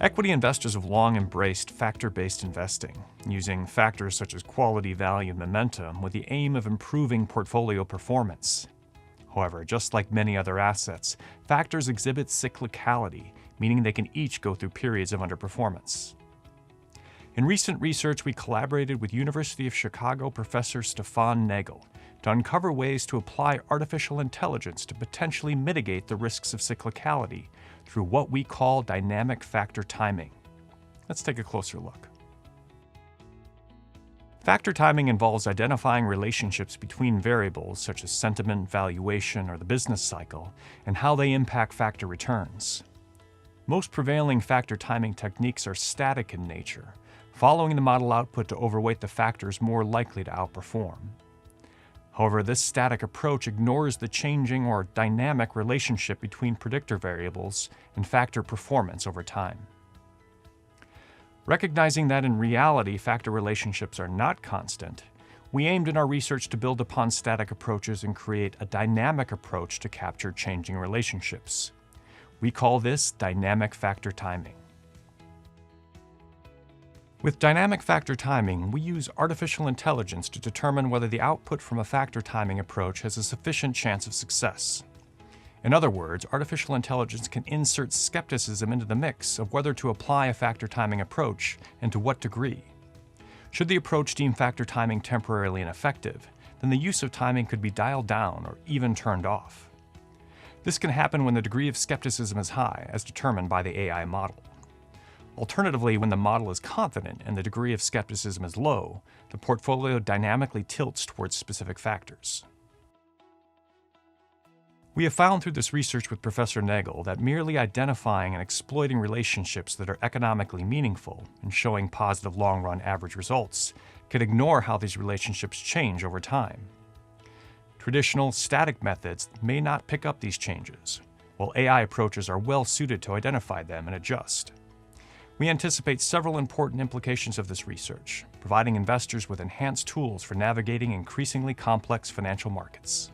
Equity investors have long embraced factor-based investing, using factors such as quality, value, and momentum with the aim of improving portfolio performance. However, just like many other assets, factors exhibit cyclicality, meaning they can each go through periods of underperformance. In recent research, we collaborated with University of Chicago professor Stefan Nagel to uncover ways to apply artificial intelligence to potentially mitigate the risks of cyclicality through what we call dynamic factor timing. Let's take a closer look. Factor timing involves identifying relationships between variables such as sentiment, valuation, or the business cycle, and how they impact factor returns. Most prevailing factor timing techniques are static in nature, following the model output to overweight the factors more likely to outperform. However, this static approach ignores the changing or dynamic relationship between predictor variables and factor performance over time. Recognizing that in reality factor relationships are not constant, we aimed in our research to build upon static approaches and create a dynamic approach to capture changing relationships. We call this dynamic factor timing. With dynamic factor timing, we use artificial intelligence to determine whether the output from a factor timing approach has a sufficient chance of success. In other words, artificial intelligence can insert skepticism into the mix of whether to apply a factor timing approach and to what degree. Should the approach deem factor timing temporarily ineffective, then the use of timing could be dialed down or even turned off. This can happen when the degree of skepticism is high, as determined by the AI model. Alternatively, when the model is confident and the degree of skepticism is low, the portfolio dynamically tilts towards specific factors. We have found through this research with Professor Nagel that merely identifying and exploiting relationships that are economically meaningful and showing positive long-run average results can ignore how these relationships change over time. Traditional static methods may not pick up these changes, while AI approaches are well suited to identify them and adjust. We anticipate several important implications of this research, providing investors with enhanced tools for navigating increasingly complex financial markets.